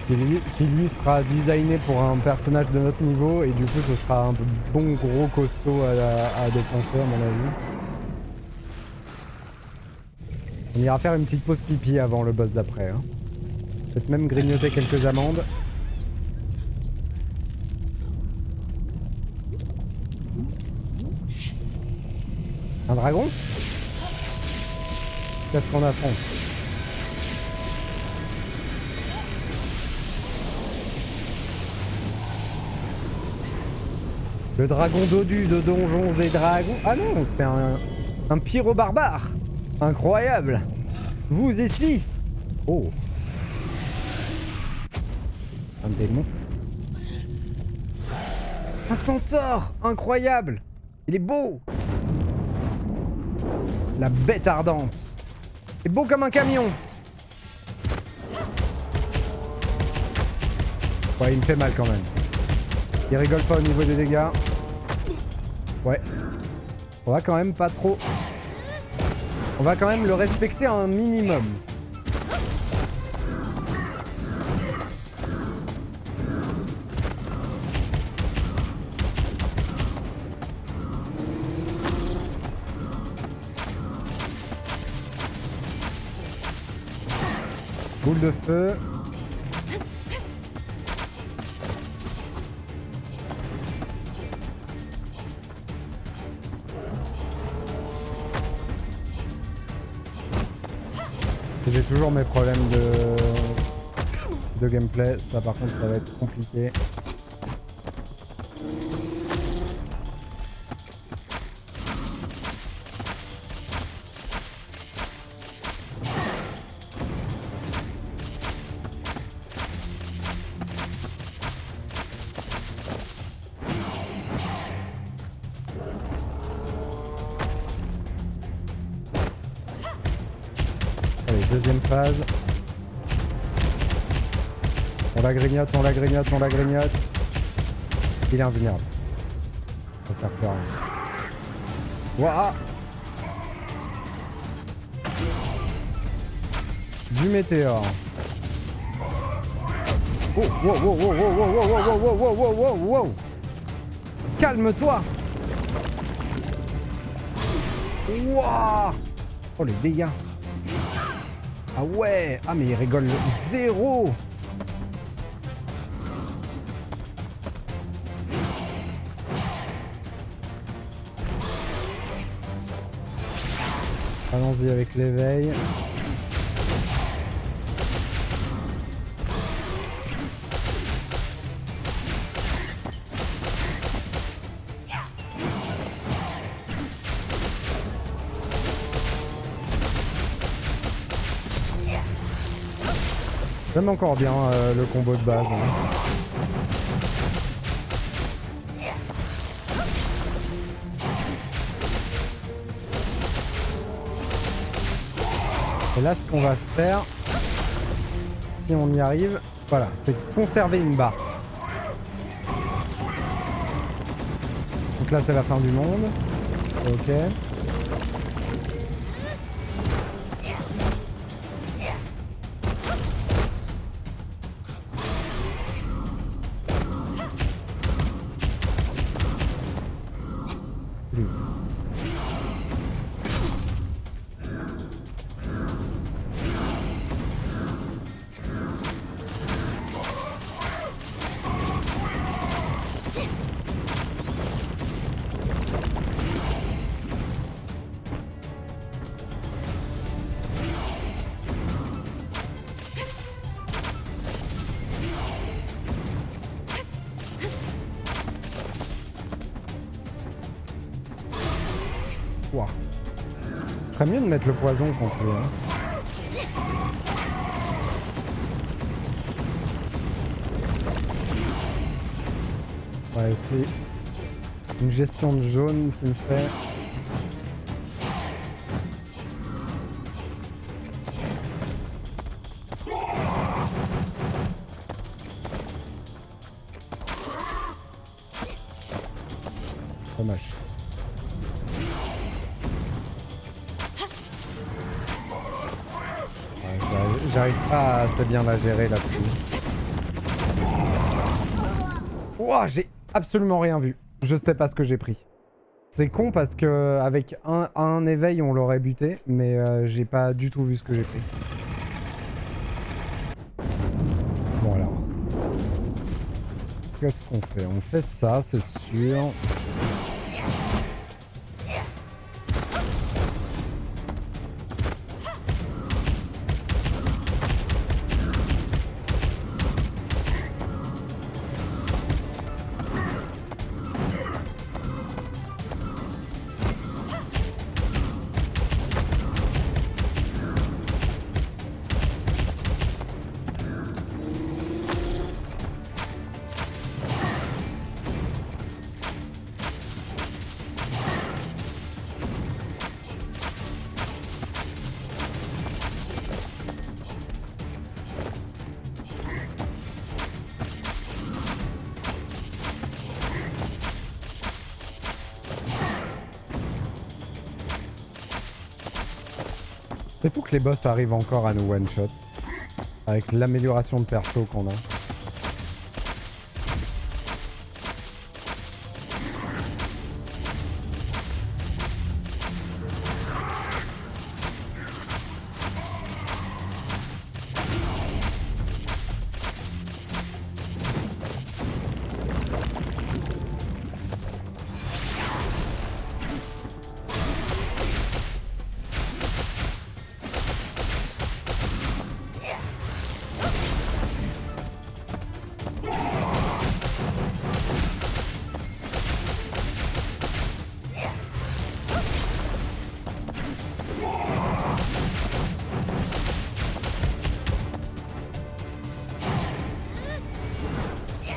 qui lui sera designé pour un personnage de notre niveau et du coup ce sera un bon gros costaud à défoncer à mon avis. On ira faire une petite pause pipi avant le boss d'après. Hein. Peut-être même grignoter quelques amandes. Un dragon? Qu'est-ce qu'on affronte? Le dragon dodu de Donjons et Dragons. Ah non, c'est un pyro-barbare. Incroyable. Vous ici. Oh. Un démon. Un centaure. Incroyable. Il est beau. La bête ardente. Il est beau comme un camion. Ouais, il me fait mal quand même. Il rigole pas au niveau des dégâts. Ouais. On va quand même pas trop... On va quand même le respecter un minimum. Boule de feu. J'ai toujours mes problèmes de gameplay, ça par contre ça va être compliqué. Deuxième phase. On la grignote, on la grignote, on la grignote. Il est invulnérable. Ça sert plus à rien. Waouh! Du météore. Oh, wow, wow, wow, wow, wow, wow, wow, wow, wow, wow, wow, wow. Calme-toi! Waouh! Oh, les dégâts. Ah ouais! Ah mais il rigole zéro! Allons-y avec l'éveil. J'aime encore bien le combo de base. Hein. Et là, ce qu'on va faire, si on y arrive, voilà, c'est conserver une barre. Donc là, c'est la fin du monde. Ok. Wow. Ferait mieux de mettre le poison contre lui. Hein. Ouais, c'est une gestion de jaune qui me fait. Dommage. Ouais, j'arrive pas à assez bien la gérer là-dessus. Ouah, j'ai absolument rien vu. Je sais pas ce que j'ai pris. C'est con parce que avec un éveil on l'aurait buté, mais j'ai pas du tout vu ce que j'ai pris. Bon alors. Qu'est-ce qu'on fait? On fait ça, c'est sûr. C'est fou que les boss arrivent encore à nous one-shot. Avec l'amélioration de perso qu'on a.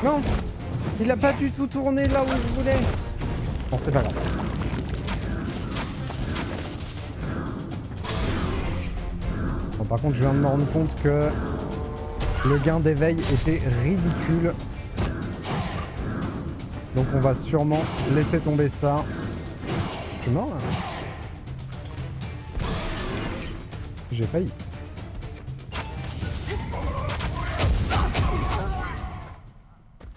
Non, il a pas du tout tourné là où je voulais. Bon, c'est pas grave. Bon, par contre, je viens de me rendre compte que le gain d'éveil était ridicule. Donc on va sûrement laisser tomber ça. Je suis mort là. J'ai failli.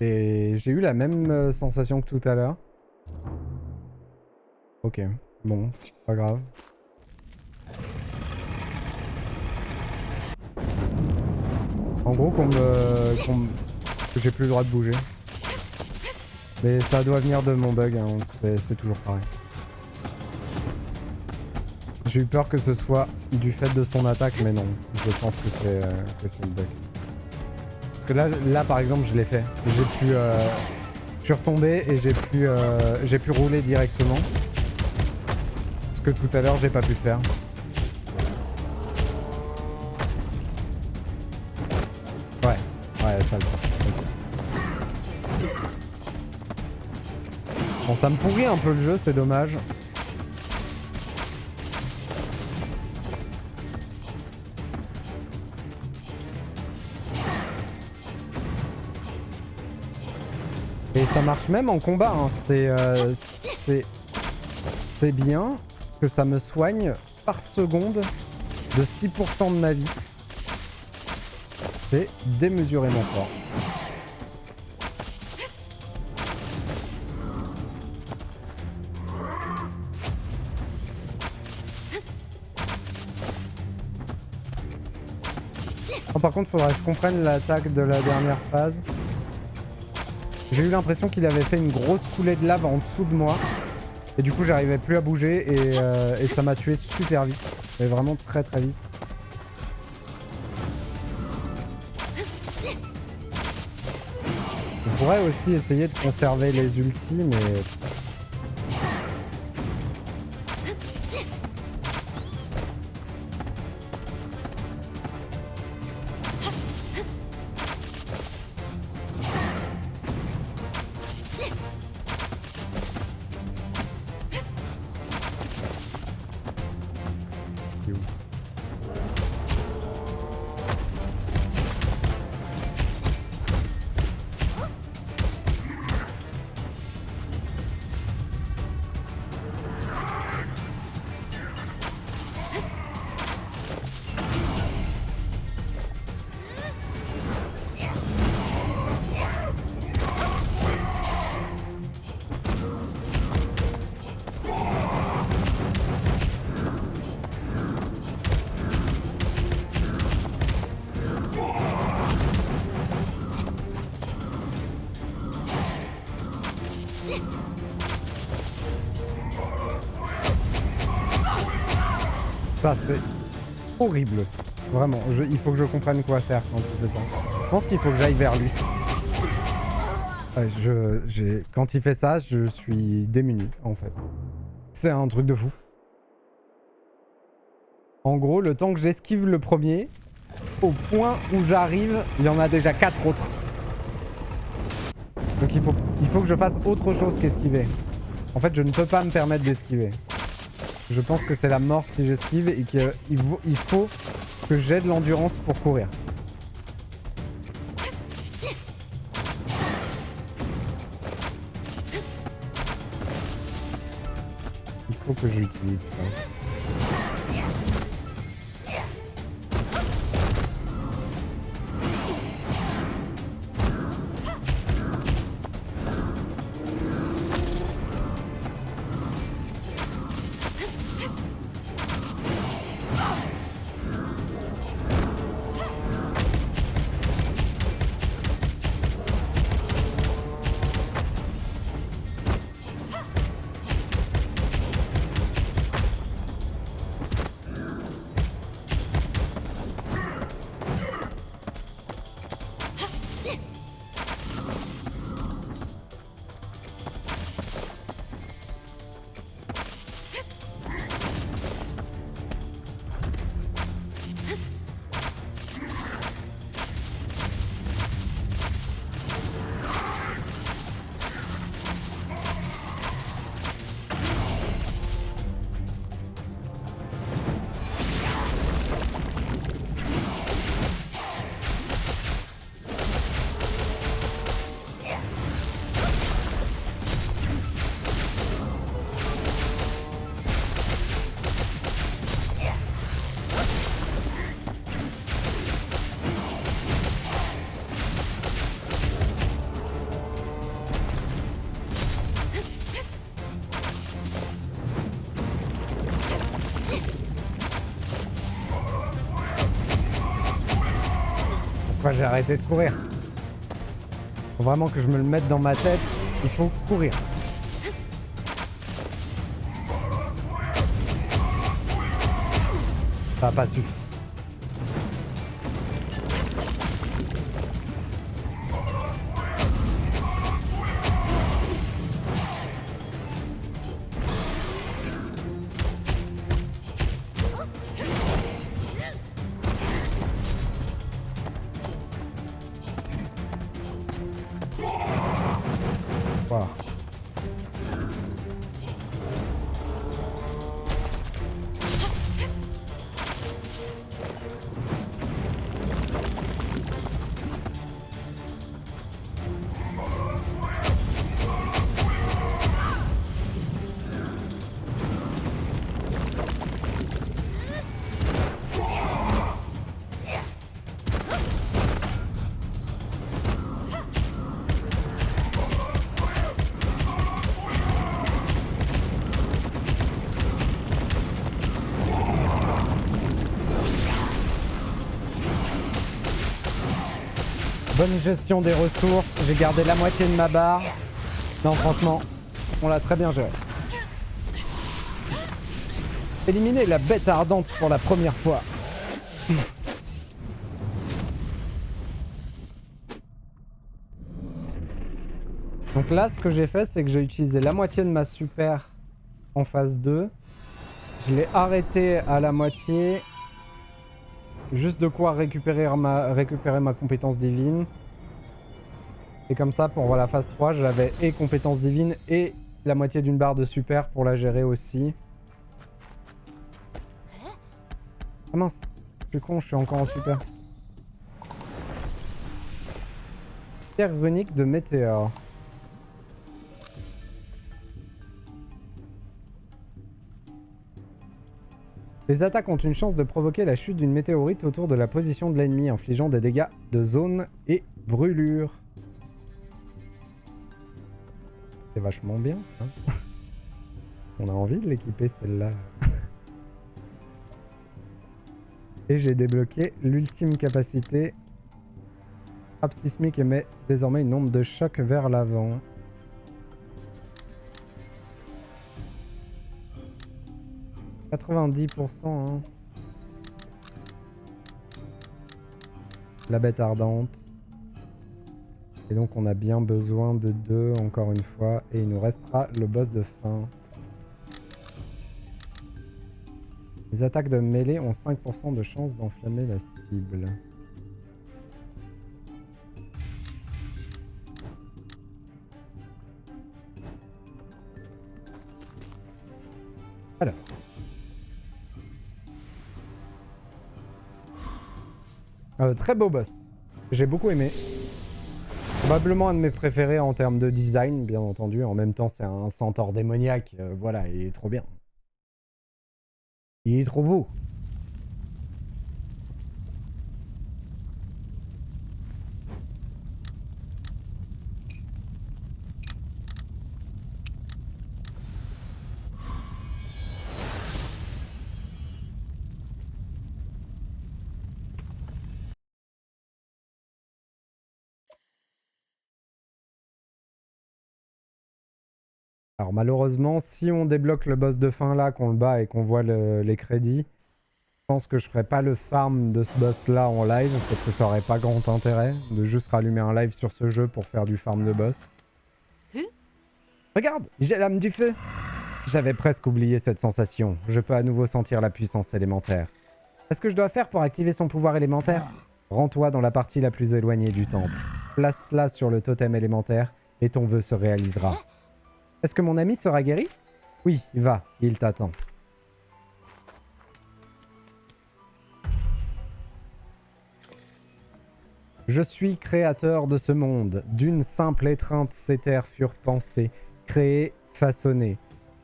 Et j'ai eu la même sensation que tout à l'heure. Ok, bon, pas grave. En gros que j'ai plus le droit de bouger. Mais ça doit venir de mon bug, hein. C'est toujours pareil. J'ai eu peur que ce soit du fait de son attaque, mais non. Je pense que c'est le bug. Parce que là par exemple, je l'ai fait. J'ai pu... je suis retombé et j'ai pu rouler directement. Ce que tout à l'heure, j'ai pas pu faire. Ouais, ça le fait. Okay. Bon, ça me pourrit un peu le jeu, c'est dommage. Et ça marche même en combat, hein. C'est bien que ça me soigne par seconde de 6% de ma vie. C'est démesurément fort. Oh, par contre, faudrait que je comprenne l'attaque de la dernière phase. J'ai eu l'impression qu'il avait fait une grosse coulée de lave en dessous de moi. Et du coup, j'arrivais plus à bouger et ça m'a tué super vite. Mais vraiment très très vite. On pourrait aussi essayer de conserver les ultis, mais... Ça, c'est horrible aussi. Vraiment, il faut que je comprenne quoi faire quand il fait ça. Je pense qu'il faut que j'aille vers lui. Quand il fait ça, je suis démuni, en fait. C'est un truc de fou. En gros, le temps que j'esquive le premier, au point où j'arrive, il y en a déjà 4 autres. Donc il faut que je fasse autre chose qu'esquiver. En fait, je ne peux pas me permettre d'esquiver. Je pense que c'est la mort si j'esquive et qu'il faut que j'ai de l'endurance pour courir. Il faut que j'utilise ça. Pourquoi j'ai arrêté de courir? Faut vraiment que je me le mette dans ma tête, il faut courir. Ça n'a pas suffi. Wow. Bonne gestion des ressources, j'ai gardé la moitié de ma barre. Non, franchement, on l'a très bien géré. Éliminer la bête ardente pour la première fois. Donc là, ce que j'ai fait, c'est que j'ai utilisé la moitié de ma super en phase 2. Je l'ai arrêté à la moitié. Juste de quoi récupérer ma compétence divine. Et comme ça, pour la phase 3, j'avais et compétence divine et la moitié d'une barre de super pour la gérer aussi. Ah mince, je suis con, je suis encore en super. Pierre runique de météore. Les attaques ont une chance de provoquer la chute d'une météorite autour de la position de l'ennemi, infligeant des dégâts de zone et brûlure. C'est vachement bien ça. On a envie de l'équiper celle-là. Et j'ai débloqué l'ultime capacité. Frappe sismique émet désormais une onde de choc vers l'avant. 90%, hein. La bête ardente. Et donc on a bien besoin de 2 encore une fois. Et il nous restera le boss de fin. Les attaques de mêlée ont 5% de chance d'enflammer la cible. Alors. Très beau boss. J'ai beaucoup aimé. Probablement un de mes préférés en termes de design, bien entendu. En même temps, c'est un centaure démoniaque. Voilà, il est trop bien. Il est trop beau. Alors malheureusement, si on débloque le boss de fin là, qu'on le bat et qu'on voit les crédits, je pense que je ferai pas le farm de ce boss là en live parce que ça aurait pas grand intérêt de juste rallumer un live sur ce jeu pour faire du farm de boss. Regarde, j'ai l'âme du feu. J'avais presque oublié cette sensation. Je peux à nouveau sentir la puissance élémentaire. Qu'est-ce que je dois faire pour activer son pouvoir élémentaire? Rends-toi dans la partie la plus éloignée du temple. Place-la sur le totem élémentaire et ton vœu se réalisera. Est-ce que mon ami sera guéri? Oui, va, il t'attend. Je suis créateur de ce monde. D'une simple étreinte, ces terres furent pensées, créées, façonnées.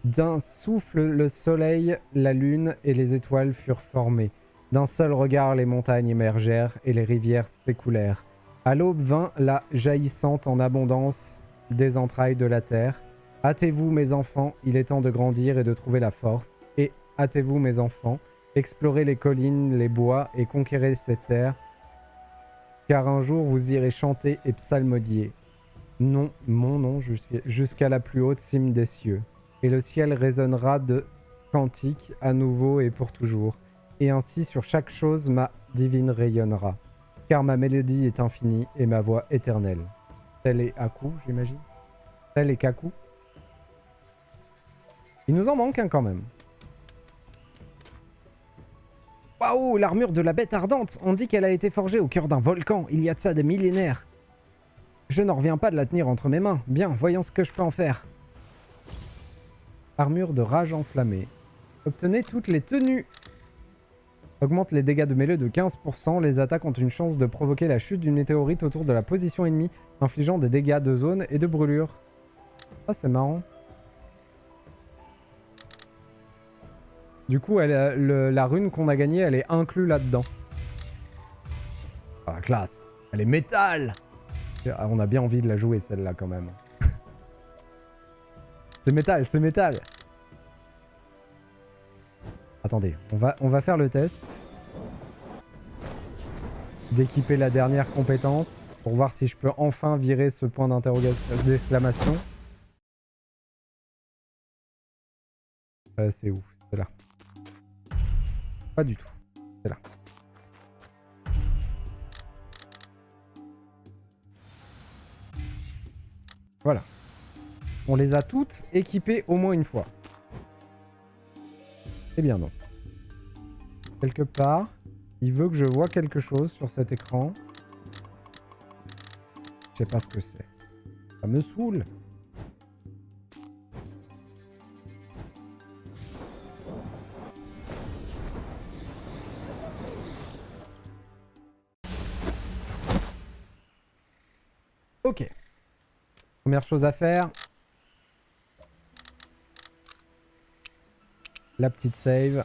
D'un souffle, le soleil, la lune et les étoiles furent formées. D'un seul regard, les montagnes émergèrent et les rivières s'écoulèrent. À l'aube vint la jaillissante en abondance des entrailles de la terre. Hâtez-vous, mes enfants, il est temps de grandir et de trouver la force. Et hâtez-vous, mes enfants, explorez les collines, les bois et conquérez ces terres. Car un jour vous irez chanter et psalmodier. Non, mon nom jusqu'à la plus haute cime des cieux. Et le ciel résonnera de cantiques à nouveau et pour toujours. Et ainsi sur chaque chose ma divine rayonnera. Car ma mélodie est infinie et ma voix éternelle. Tel est Aku, j'imagine. Tel est Kaku. Il nous en manque un quand même. Waouh, l'armure de la bête ardente. On dit qu'elle a été forgée au cœur d'un volcan, il y a de ça des millénaires. Je n'en reviens pas de la tenir entre mes mains. Bien, voyons ce que je peux en faire. Armure de rage enflammée. Obtenez toutes les tenues. Augmente les dégâts de mêlée de 15%. Les attaques ont une chance de provoquer la chute d'une météorite autour de la position ennemie, infligeant des dégâts de zone et de brûlure. Ah, c'est marrant. Du coup, la rune qu'on a gagnée, elle est inclue là-dedans. Ah, classe. Elle est métal. On a bien envie de la jouer, celle-là, quand même. C'est métal, c'est métal. Attendez, on va faire le test. D'équiper la dernière compétence pour voir si je peux enfin virer ce point d'exclamation. C'est où? C'est là. Pas du tout. C'est là. Voilà. On les a toutes équipées au moins une fois. Eh bien non. Quelque part, il veut que je vois quelque chose sur cet écran. Je sais pas ce que c'est. Ça me saoule. Ok. Première chose à faire. La petite save.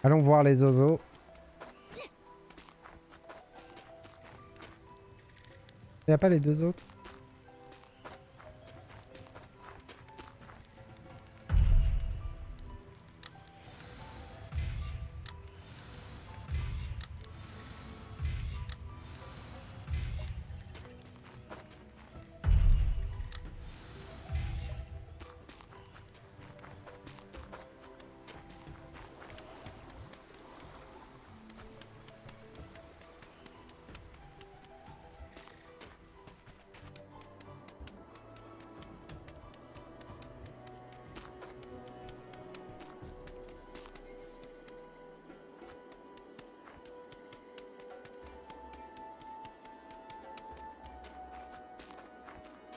Allons voir les oiseaux. Il n'y a pas les deux autres?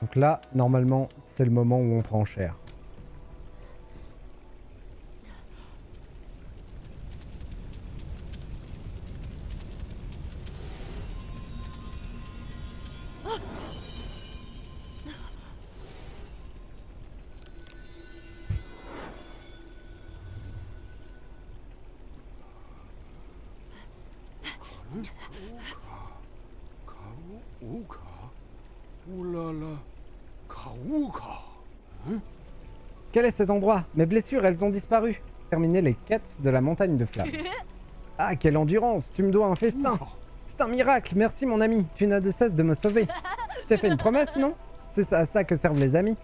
Donc là, normalement, c'est le moment où on prend cher. Quel est cet endroit? Mes blessures, elles ont disparu. Terminer les quêtes de la montagne de flammes. Ah, quelle endurance! Tu me dois un festin! C'est un miracle! Merci mon ami! Tu n'as de cesse de me sauver! Je t'ai fait une promesse, non? C'est à ça que servent les amis.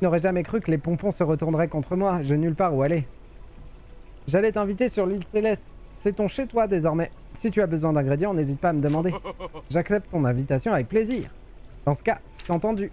Je n'aurais jamais cru que les pompons se retourneraient contre moi. Je n'ai nulle part où aller. J'allais t'inviter sur l'île Céleste. C'est ton chez toi désormais. Si tu as besoin d'ingrédients, n'hésite pas à me demander. J'accepte ton invitation avec plaisir. Dans ce cas, c'est entendu.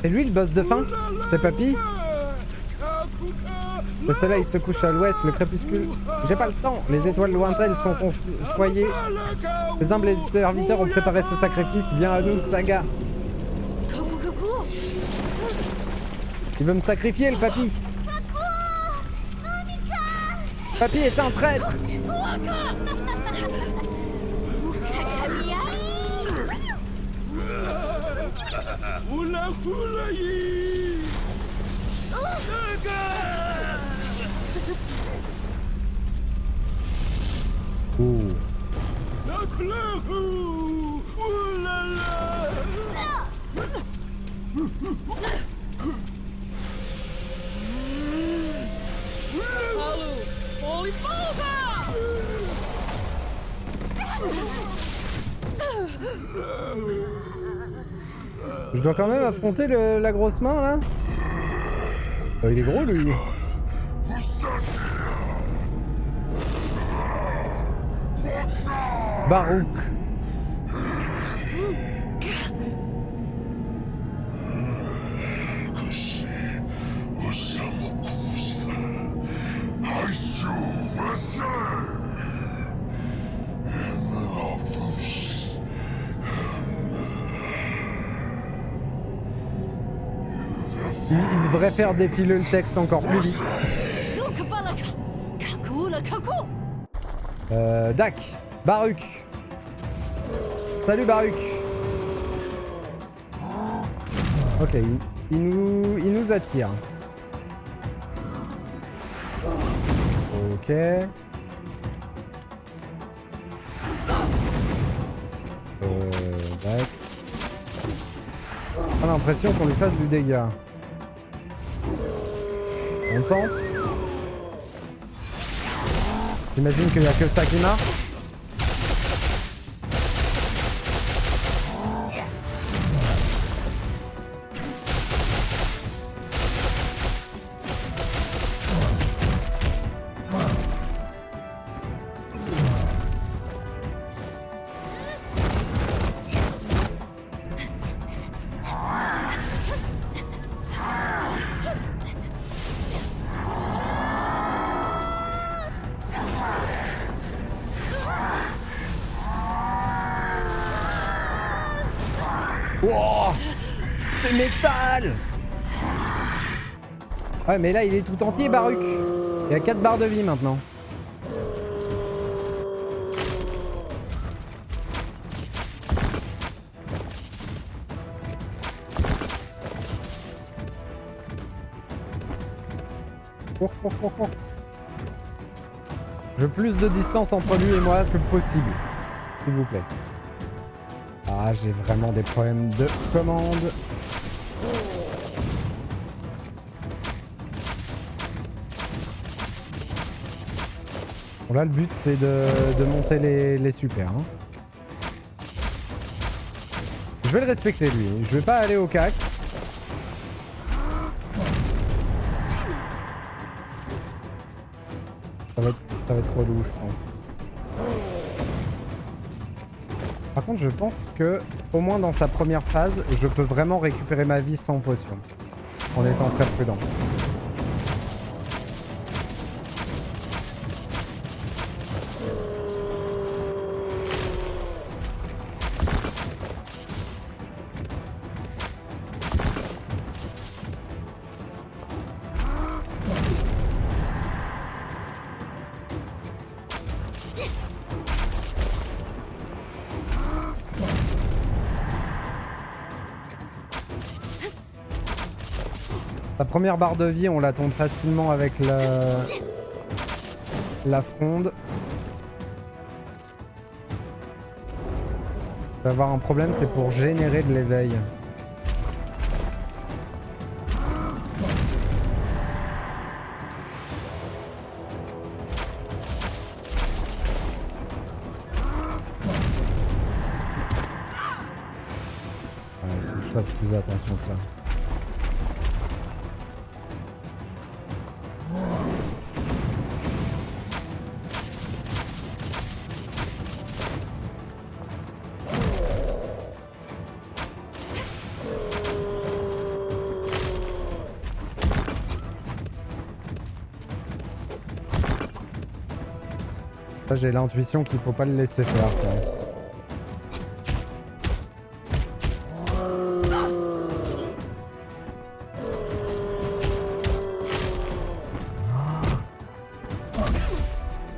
C'est lui le boss de fin? C'est Papy? Le soleil se couche à l'ouest, le crépuscule. J'ai pas le temps, les étoiles lointaines sont ton foyer. Les humbles serviteurs ont préparé ce sacrifice, viens à nous, Saga. Il veut me sacrifier, le Papy. Papy est un traître. Ouh. Je dois quand même affronter la grosse main là. Il est gros lui. Barouk. Il devrait faire défiler le texte encore plus vite. Dak, Baruch. Salut Baruch. Ok, il nous attire. Ok. Dak. On a l'impression qu'on lui fasse du dégât. On tente. J'imagine qu'il n'y a que ça qui marche. Wow, c'est métal. Ouais mais là il est tout entier Baruch. Il a 4 barres de vie maintenant. Je veux plus de distance entre lui et moi que possible. S'il vous plaît. Ah, j'ai vraiment des problèmes de commande. Bon là, le but, c'est de monter les super. Hein. Je vais le respecter, lui. Je vais pas aller au cac. Ça va être relou, je pense. Par contre, je pense que, au moins dans sa première phase, je peux vraiment récupérer ma vie sans potion. En étant très prudent. La première barre de vie, on la tombe facilement avec la fronde. On va avoir un problème, c'est pour générer de l'éveil. Ouais, faut que je fasse plus attention que ça. Ça, j'ai l'intuition qu'il faut pas le laisser faire, ça.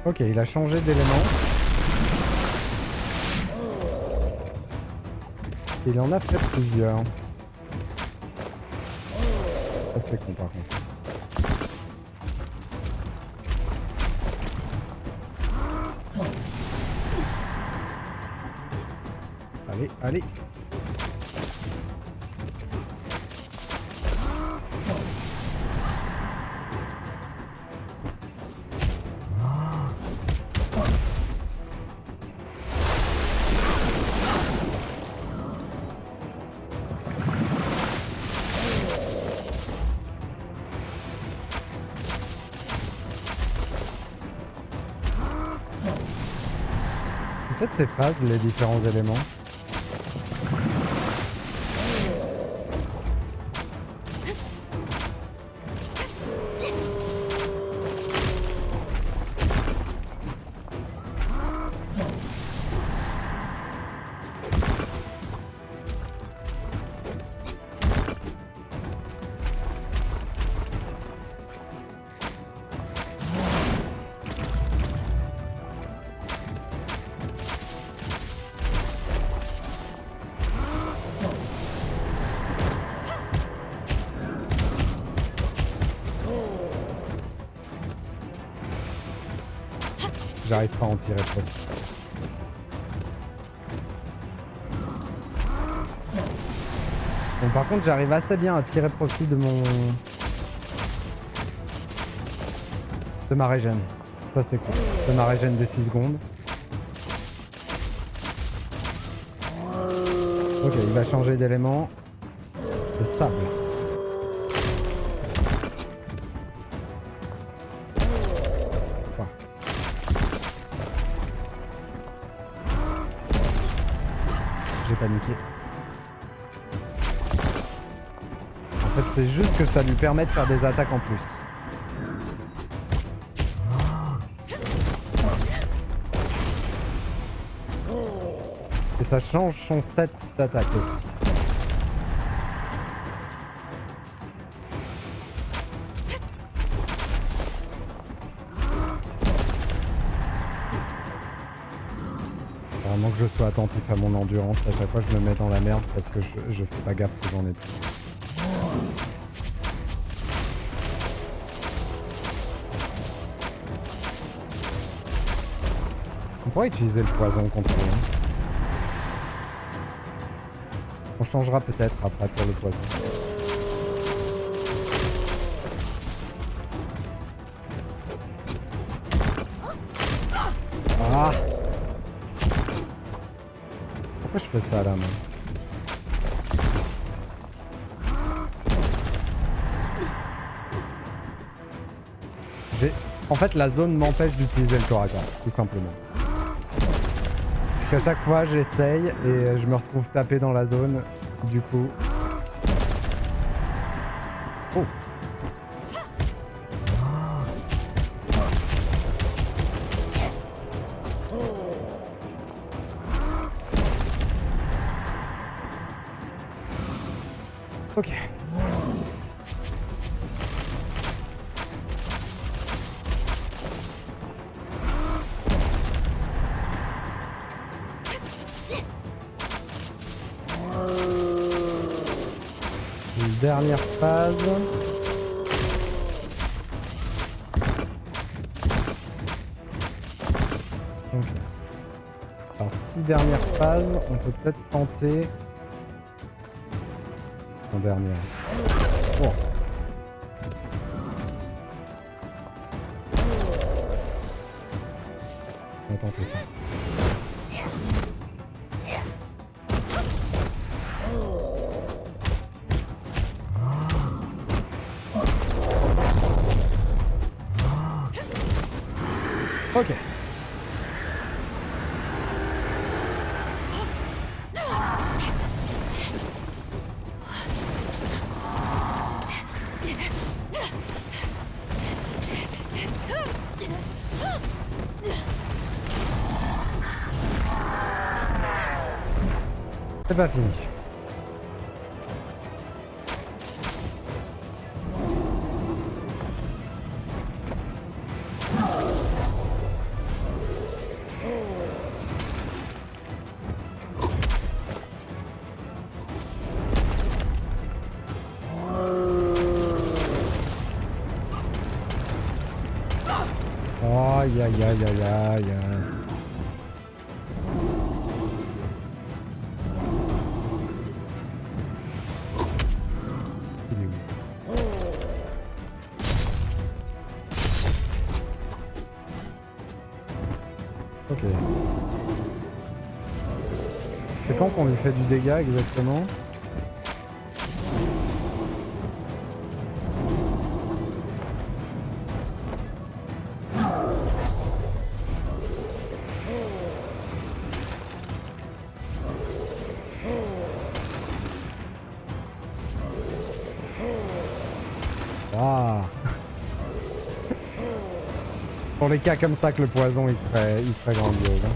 Ok, il a changé d'élément. Il en a fait plusieurs. Ça, c'est con, par contre. Allez, allez. Peut-être ces phases, les différents éléments. J'arrive pas à en tirer profit. Bon, par contre, j'arrive assez bien à tirer profit de ma régène. Ça, c'est cool. De ma régène des 6 secondes. Ok, il va changer d'élément. Le sable. J'ai paniqué. En fait, c'est juste que ça lui permet de faire des attaques en plus. Et ça change son set d'attaque aussi. Vraiment que je sois attentif à mon endurance. À chaque fois, je me mets dans la merde parce que je fais pas gaffe que j'en ai plus. On pourrait utiliser le poison contre lui. On changera peut-être après pour le poison. Ah! Pourquoi je fais ça là, man? En fait, la zone m'empêche d'utiliser le corps à corps, tout simplement. Parce qu'à chaque fois j'essaye et je me retrouve tapé dans la zone. Du coup... Oh. Ok. Une dernière phase. Ok. Alors 6 dernières phases, on peut peut-être tenter... En dernière. Oh. On va tenter ça. Ok. C'est pas fini. Aïe aïe aïe aïe aïe. Il est où? Ok. C'est quand qu'on lui fait du dégât exactement? Ah. Pour les cas comme ça que le poison il serait grandiose. Hein.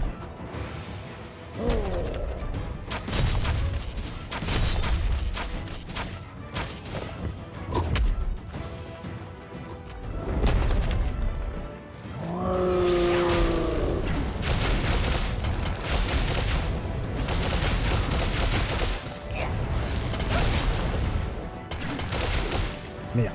Merde.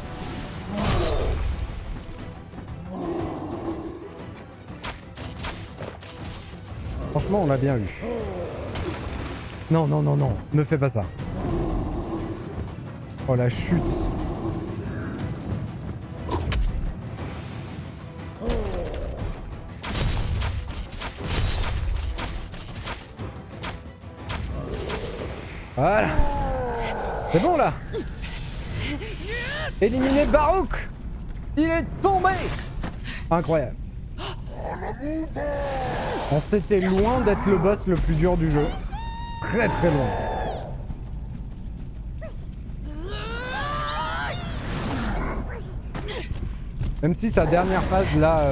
Franchement, on l'a bien eu. Non, non, non, non. Ne fais pas ça. Oh, la chute. Voilà. C'est bon, là. Éliminé Barouk. Il est tombé. Incroyable. On s'était loin d'être le boss le plus dur du jeu. Très très loin. Même si sa dernière phase là,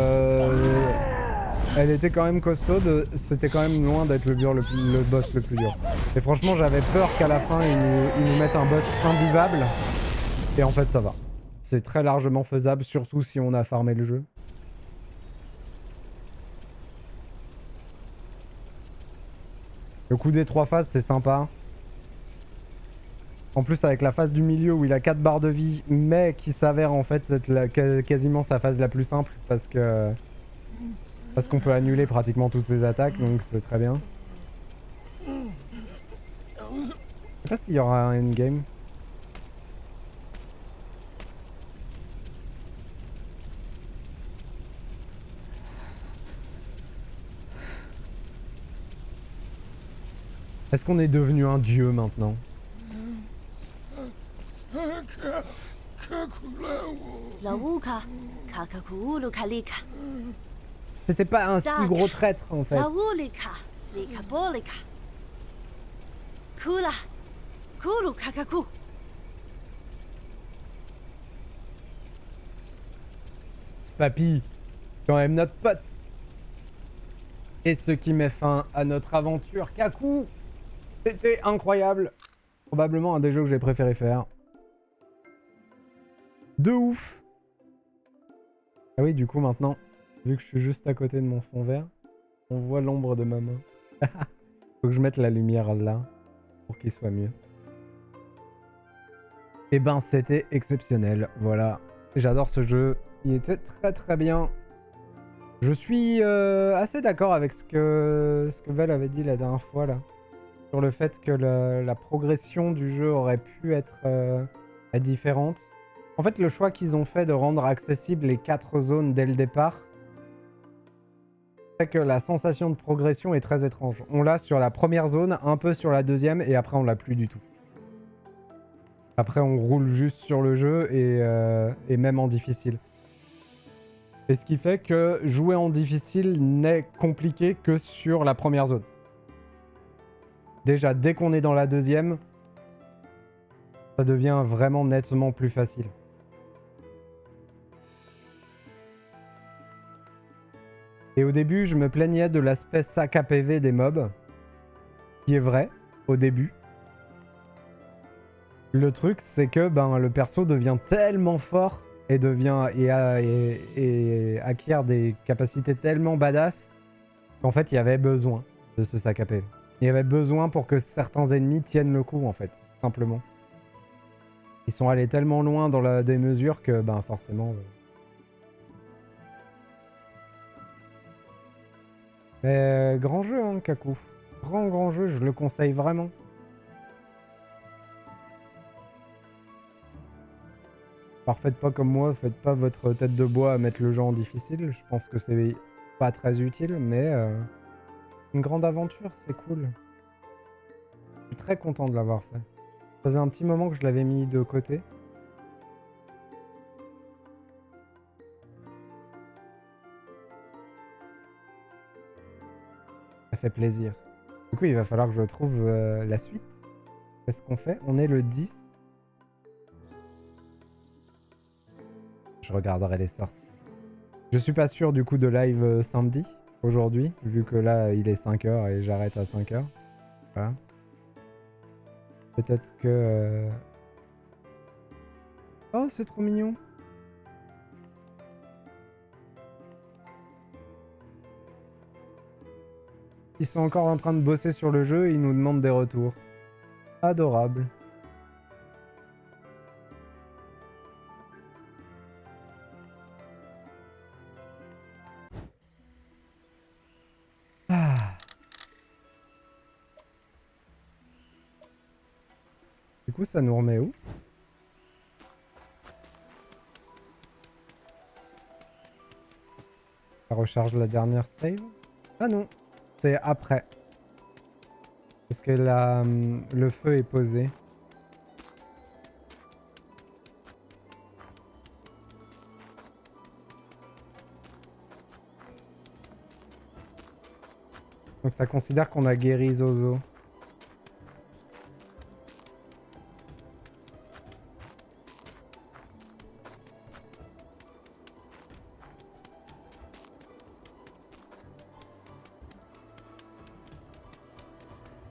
elle était quand même costaude, c'était quand même loin d'être le boss le plus dur. Et franchement j'avais peur qu'à la fin ils nous mettent un boss imbuvable. Et en fait ça va. C'est très largement faisable, surtout si on a farmé le jeu. Le coup des 3 phases, c'est sympa. En plus, avec la phase du milieu où il a 4 barres de vie, mais qui s'avère en fait être quasiment sa phase la plus simple parce qu'on peut annuler pratiquement toutes ses attaques, donc c'est très bien. Je sais pas s'il y aura un endgame. Est-ce qu'on est devenu un dieu maintenant? C'était pas un si gros traître en fait. Lika bolika. Kula. Kuru kakaku. Papy, quand même notre pote. Et ce qui met fin à notre aventure. Kaku, c'était incroyable. Probablement un des jeux que j'ai préféré faire. De ouf. Ah oui, du coup maintenant, vu que je suis juste à côté de mon fond vert, on voit l'ombre de ma main. Faut que je mette la lumière là, pour qu'il soit mieux. Et ben c'était exceptionnel, voilà. J'adore ce jeu. Il était très très bien. Je suis assez d'accord avec ce que Val avait dit la dernière fois là. Sur le fait que la progression du jeu aurait pu être différente. En fait, le choix qu'ils ont fait de rendre accessibles les 4 zones dès le départ fait que la sensation de progression est très étrange. On l'a sur la première zone, un peu sur la deuxième, et après on l'a plus du tout. Après on roule juste sur le jeu et même en difficile. Et ce qui fait que jouer en difficile n'est compliqué que sur la première zone. Déjà, dès qu'on est dans la deuxième, ça devient vraiment nettement plus facile. Et au début, je me plaignais de l'aspect sac à PV des mobs, qui est vrai, au début. Le truc, c'est que le perso devient tellement fort et acquiert des capacités tellement badass qu'en fait, il y avait besoin de ce sac à PV. Il y avait besoin pour que certains ennemis tiennent le coup, en fait, simplement. Ils sont allés tellement loin dans la démesure que, forcément... Mais grand jeu, hein, Kaku. Grand jeu, je le conseille vraiment. Alors faites pas comme moi, faites pas votre tête de bois à mettre le jeu en difficile. Je pense que c'est pas très utile, mais une grande aventure, c'est cool. Je suis très content de l'avoir fait. Ça faisait un petit moment que je l'avais mis de côté. Ça fait plaisir. Du coup, il va falloir que je trouve la suite. Qu'est-ce qu'on fait? On est le 10. Je regarderai les sorties. Je suis pas sûr du coup de live samedi, aujourd'hui, vu que là il est 5h et j'arrête à 5h. Voilà. Peut-être que... Oh, c'est trop mignon. Ils sont encore en train de bosser sur le jeu et ils nous demandent des retours. Adorable. Ah. Du coup, ça nous remet où? Ça recharge la dernière save? Ah non, c'est après. Parce que le feu est posé. Donc ça considère qu'on a guéri Zozo.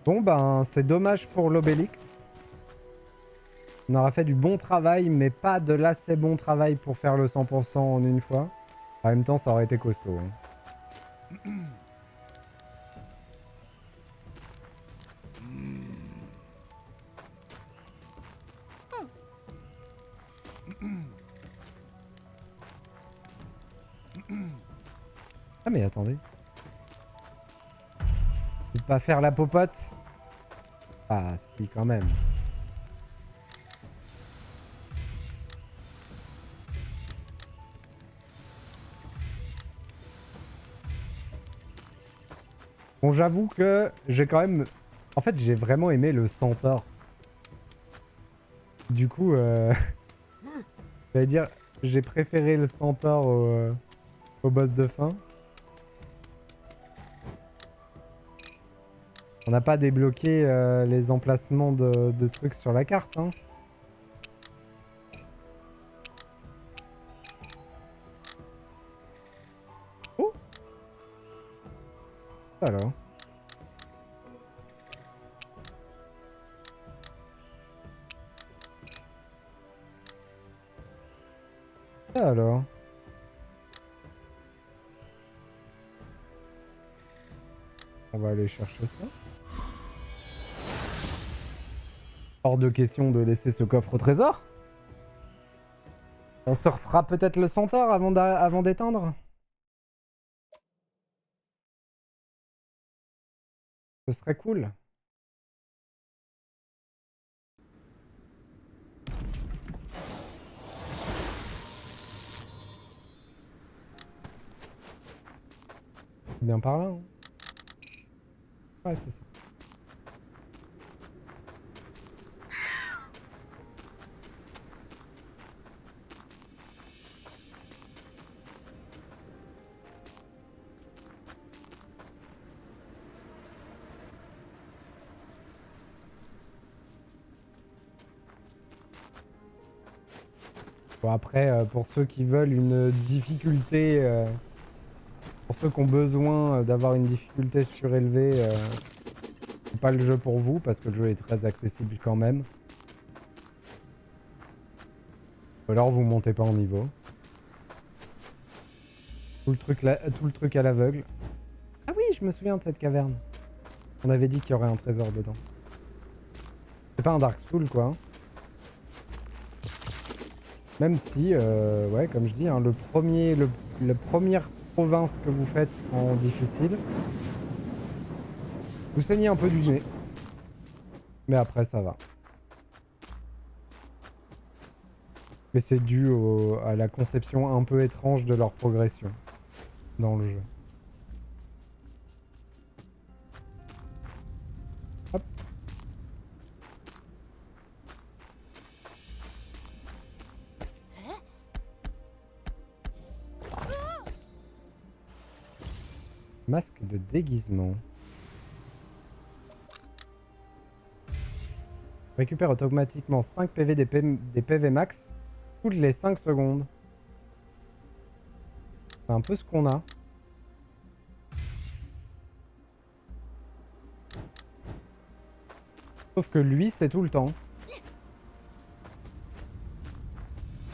Bon c'est dommage pour l'Obélix. On aura fait du bon travail, mais pas de l'assez bon travail pour faire le 100% en une fois. En même temps, ça aurait été costaud. Hein. Ah mais attendez. Je vais pas faire la popote. Ah si quand même. Bon j'avoue que j'ai quand même... En fait j'ai vraiment aimé le centaure. Du coup j'allais dire j'ai préféré le centaure au boss de fin. On n'a pas débloqué les emplacements de trucs sur la carte, hein. Oh! Alors. Alors. On va aller chercher ça. Hors de question de laisser ce coffre au trésor. On se refera peut-être le centaure avant d'éteindre. Ce serait cool. Bien par là, hein. Ouais, c'est ça. Bon, après, pour ceux qui veulent une difficulté, pour ceux qui ont besoin d'avoir une difficulté surélevée, c'est pas le jeu pour vous parce que le jeu est très accessible quand même. Ou alors vous montez pas en niveau. Tout le truc à l'aveugle. Ah oui, je me souviens de cette caverne. On avait dit qu'il y aurait un trésor dedans. C'est pas un Dark Souls quoi. Même si, ouais, comme je dis, hein, la première province que vous faites en difficile, vous saignez un peu du nez. Mais après, ça va. Mais c'est dû à la conception un peu étrange de leur progression dans le jeu. Hop. Masque de déguisement. Récupère automatiquement 5 PV des PV max toutes les 5 secondes. C'est un peu ce qu'on a. Sauf que lui, c'est tout le temps.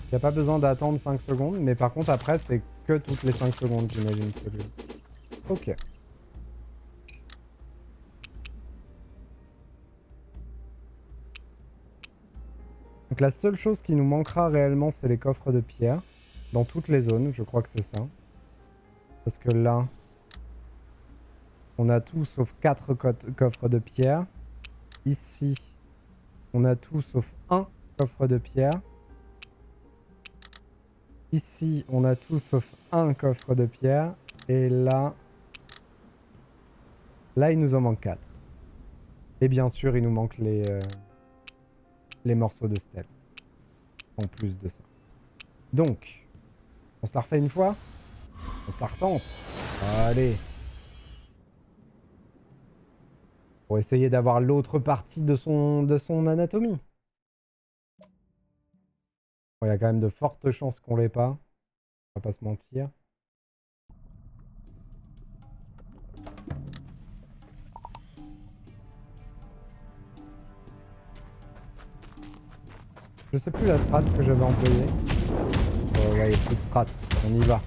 Il n'y a pas besoin d'attendre 5 secondes, mais par contre après, c'est que toutes les 5 secondes, j'imagine, celui-là. Ok. Donc la seule chose qui nous manquera réellement, c'est les coffres de pierre. Dans toutes les zones, je crois que c'est ça. Parce que là, on a tout sauf 4 coffres de pierre. Ici, on a tout sauf un coffre de pierre. Ici, on a tout sauf un coffre de pierre. Et là... Là, il nous en manque 4. Et bien sûr, il nous manque les morceaux de stèle. En plus de ça. Donc, on se la refait une fois? On se la retente? Allez. Pour essayer d'avoir l'autre partie de son anatomie. Bon, il y a quand même de fortes chances qu'on l'ait pas. On va pas se mentir. Je sais plus la strat que j'avais employée. Oh ouais, il y a plus de strat. On y va.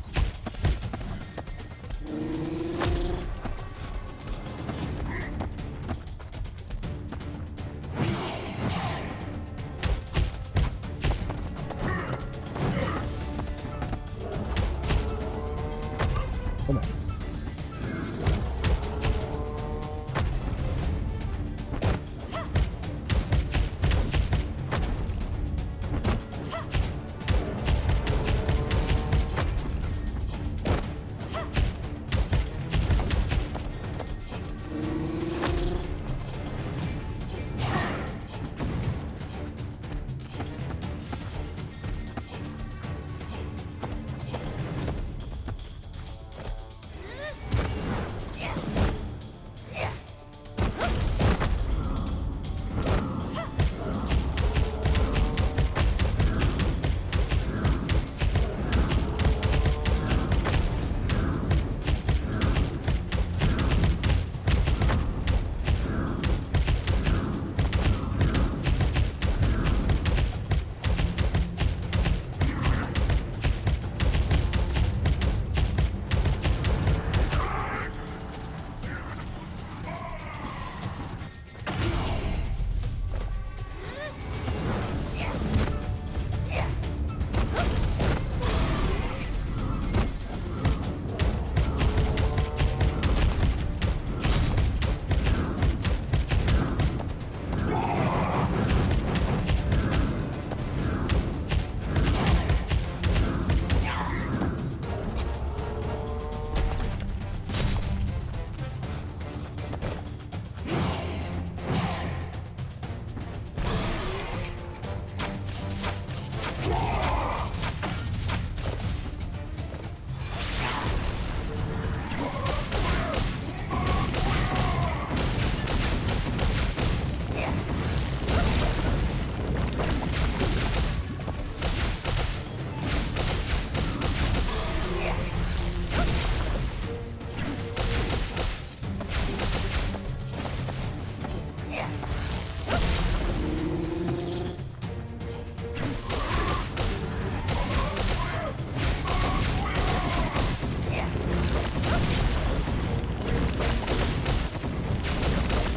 Dommage.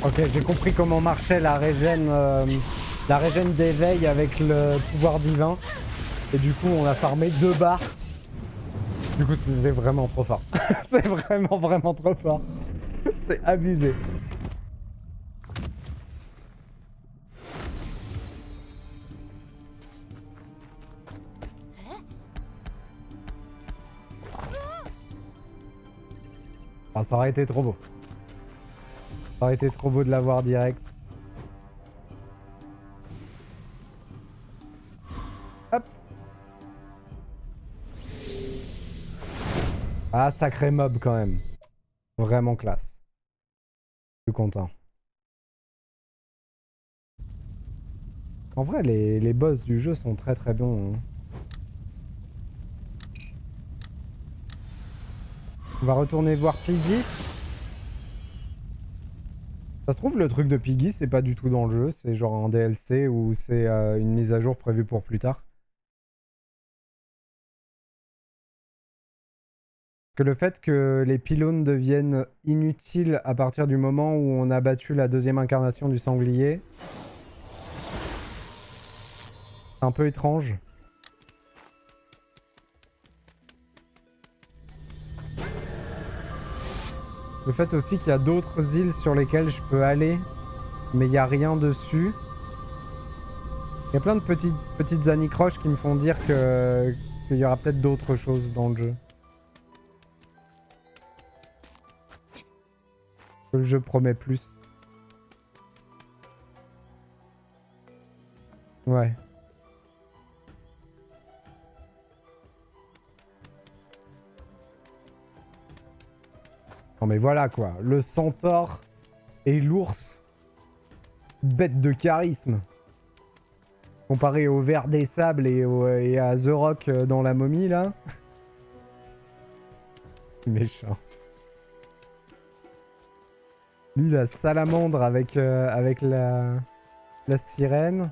Ok, j'ai compris comment marchait la régène d'éveil avec le pouvoir divin. Et du coup, on a farmé 2 barres. Du coup, c'est vraiment trop fort. C'est vraiment trop fort. C'est abusé. Ah, ça aurait été trop beau. Ça aurait été trop beau de l'avoir direct. Hop. Ah, sacré mob quand même. Vraiment classe. Je suis content. En vrai, les boss du jeu sont très bons. Hein. On va retourner voir Piggy. Ça se trouve, le truc de Piggy, c'est pas du tout dans le jeu. C'est genre un DLC ou c'est une mise à jour prévue pour plus tard. Que le fait que les pylônes deviennent inutiles à partir du moment où on a battu la 2e incarnation du sanglier, c'est un peu étrange. Le fait aussi qu'il y a d'autres îles sur lesquelles je peux aller, mais il n'y a rien dessus. Il y a plein de petites anicroches qui me font dire qu'il y aura peut-être d'autres choses dans le jeu. Que le jeu promet plus. Ouais. Non mais voilà quoi, le centaure et l'ours, bête de charisme. Comparé au ver des sables et à The Rock dans la momie là. Méchant. Lui la salamandre avec la sirène.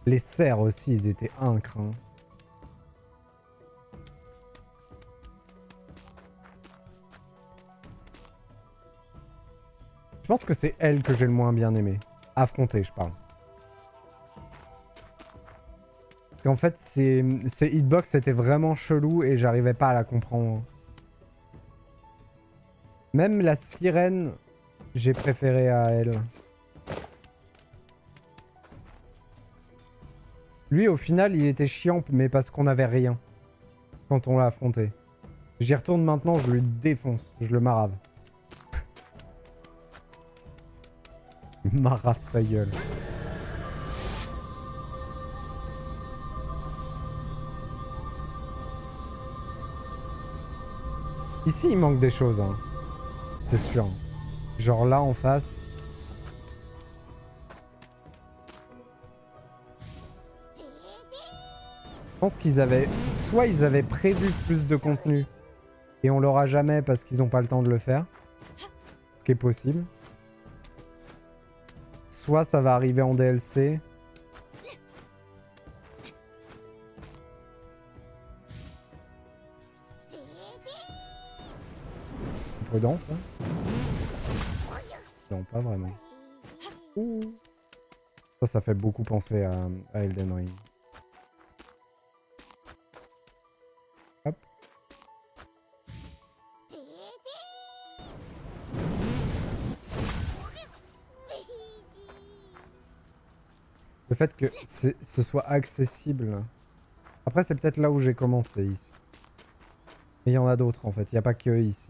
Les cerfs aussi, ils étaient incres. Hein. Je pense que c'est elle que j'ai le moins bien aimé. Affronter, je parle. Parce qu'en fait, ces hitbox c'était vraiment chelou et j'arrivais pas à la comprendre. Même la sirène, j'ai préféré à elle. Lui, au final, il était chiant, mais parce qu'on avait rien. Quand on l'a affronté. J'y retourne maintenant, je le défonce. Je le marave. Il marave sa gueule. Ici, il manque des choses. Hein. C'est sûr. Genre là, en face... Je pense qu'ils avaient... Soit ils avaient prévu plus de contenu et on l'aura jamais parce qu'ils n'ont pas le temps de le faire. Ce qui est possible. Soit ça va arriver en DLC. Prudence, hein. Non, pas vraiment. Ouh. Ça fait beaucoup penser à Elden Ring. Hop. Le fait que ce soit accessible. Après, c'est peut-être là où j'ai commencé ici. Et il y en a d'autres en fait, il n'y a pas que ici.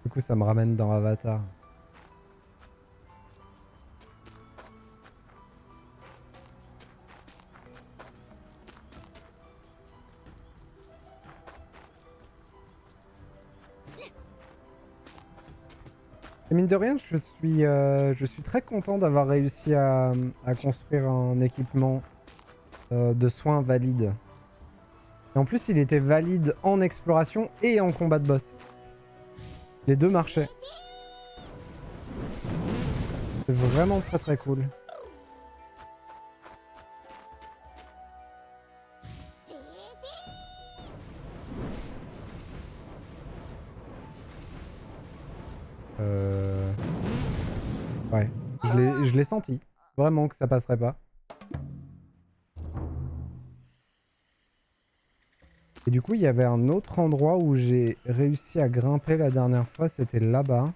Du coup, ça me ramène dans Avatar. Et mine de rien, je suis très content d'avoir réussi à construire un équipement de soins valide. Et en plus, il était valide en exploration et en combat de boss. Les deux marchaient. C'est vraiment très très cool. Ouais, je l'ai senti. Vraiment que ça passerait pas. Et du coup, il y avait un autre endroit où j'ai réussi à grimper la dernière fois, c'était là-bas.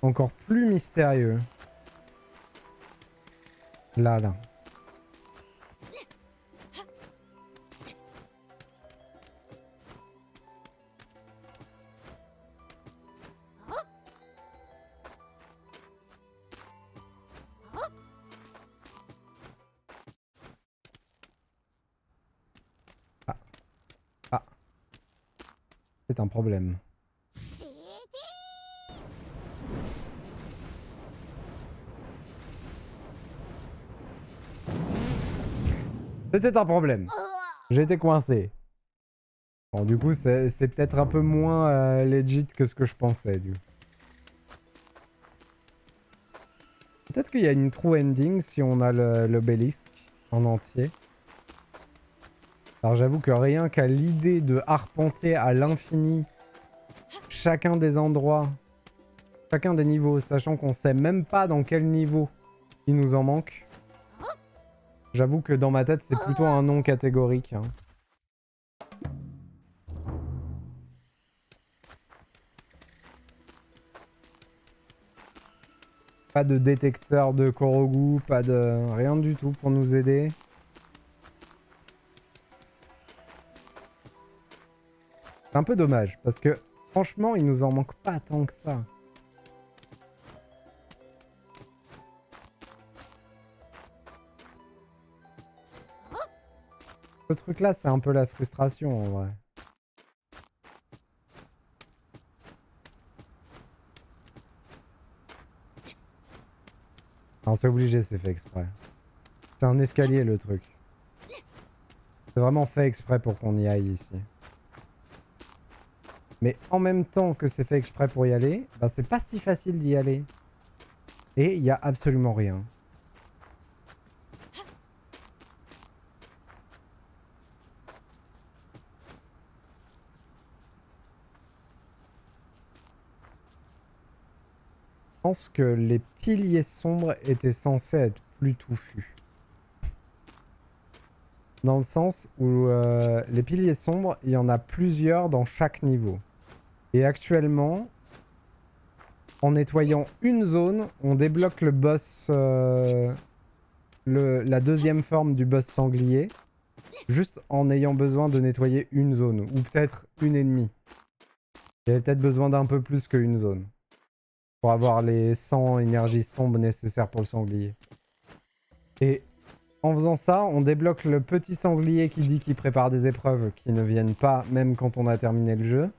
Encore plus mystérieux. Là. Ah. C'est un problème. C'était un problème. J'ai été coincé. Bon, du coup, c'est peut-être un peu moins legit que ce que je pensais, du coup. Peut-être qu'il y a une true ending si on a l'obélisque en entier. Alors j'avoue que rien qu'à l'idée de arpenter à l'infini chacun des endroits, chacun des niveaux, sachant qu'on sait même pas dans quel niveau il nous en manque. J'avoue que dans ma tête, c'est plutôt un non catégorique. Hein. Pas de détecteur de Korogu, pas de... rien du tout pour nous aider. C'est un peu dommage, parce que franchement, il nous en manque pas tant que ça. Ce truc-là, c'est un peu la frustration, en vrai. Non, c'est obligé, c'est fait exprès. C'est un escalier, le truc. C'est vraiment fait exprès pour qu'on y aille ici. Mais en même temps que c'est fait exprès pour y aller, bah c'est pas si facile d'y aller. Et il y a absolument rien. Je pense que les piliers sombres étaient censés être plus touffus. Dans le sens où les piliers sombres, il y en a plusieurs dans chaque niveau. Et actuellement, en nettoyant une zone, on débloque le boss, la deuxième forme du boss sanglier, juste en ayant besoin de nettoyer une zone, ou peut-être une ennemie. Il y avait peut-être besoin d'un peu plus qu'une zone, pour avoir les 100 énergies sombres nécessaires pour le sanglier. Et en faisant ça, on débloque le petit sanglier qui dit qu'il prépare des épreuves qui ne viennent pas même quand on a terminé le jeu.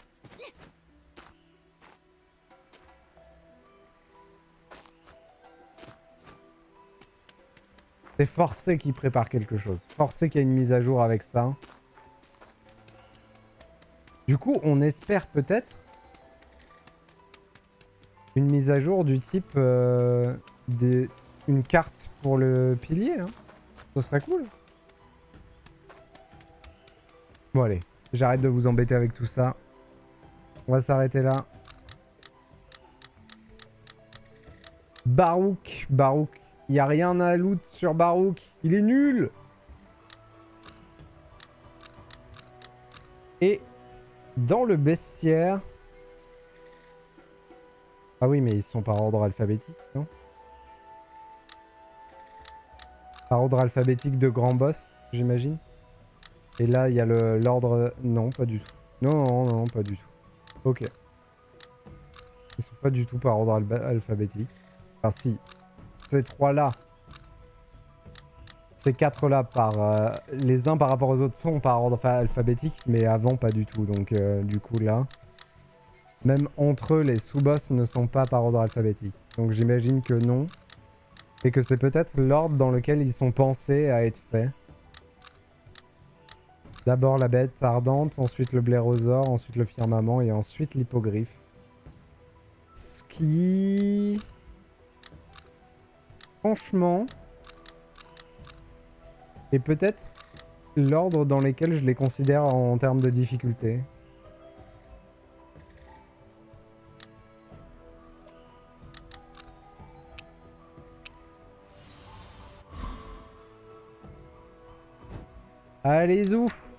C'est forcé qu'il prépare quelque chose. Forcé qu'il y ait une mise à jour avec ça. Du coup, on espère peut-être une mise à jour du type une carte pour le pilier. Hein. Ce serait cool. Bon allez, j'arrête de vous embêter avec tout ça. On va s'arrêter là. Barouk. Il n'y a rien à loot sur Barouk. Il est nul. Et dans le bestiaire... Ah oui, mais ils sont par ordre alphabétique, non? Par ordre alphabétique de grand boss, j'imagine. Et là, il y a l'ordre... Non, pas du tout. Non, pas du tout. Ok. Ils sont pas du tout par ordre alphabétique. Enfin, si. Ces trois-là. Ces quatre-là, les uns par rapport aux autres sont par ordre alphabétique, mais avant, pas du tout. Donc, du coup, là... Même entre eux, les sous-boss ne sont pas par ordre alphabétique. Donc j'imagine que non. Et que c'est peut-être l'ordre dans lequel ils sont pensés à être faits. D'abord la bête ardente, ensuite le blairosaure, ensuite le firmament et ensuite l'hippogriffe. Ce qui... Franchement... est peut-être l'ordre dans lequel je les considère en termes de difficulté. Allez, ouf!